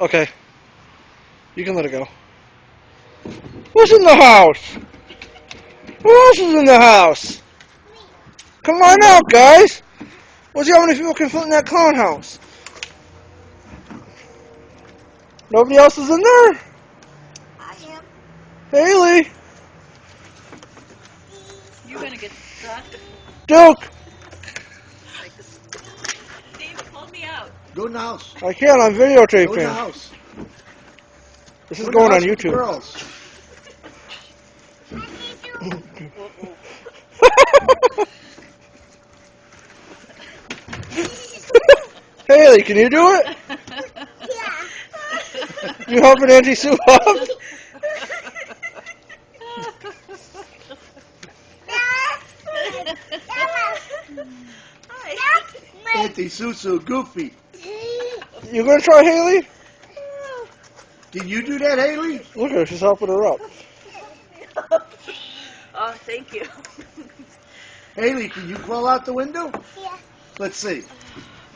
Okay. You can let it go. Who's in the house? Who else is in the house? Come on out, guys. Let's see how many people can fit in that clown house. Nobody else is in there? I am. Haley. You're gonna get stuck. Duke. Dave, pull me out. Go in the house. I can't. I'm Go in the videotaping. house. This is Go in the going on house with the YouTube. girls. Haley, can you do it? You helping Auntie Sue up? Auntie Susu, Goofy. You gonna try, Haley? Can you do that, Haley? Look at her. She's helping her up. Oh, thank you. Haley, can you crawl out the window? Yeah. Let's see. You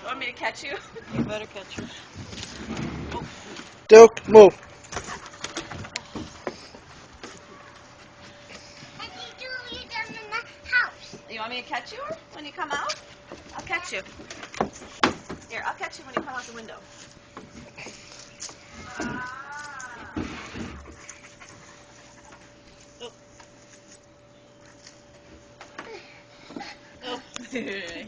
want me to catch you? You better catch her. Duke, move. You want me to catch you when you come out? I'll catch you. Here, I'll catch you when you come out the window. Oh. Oh.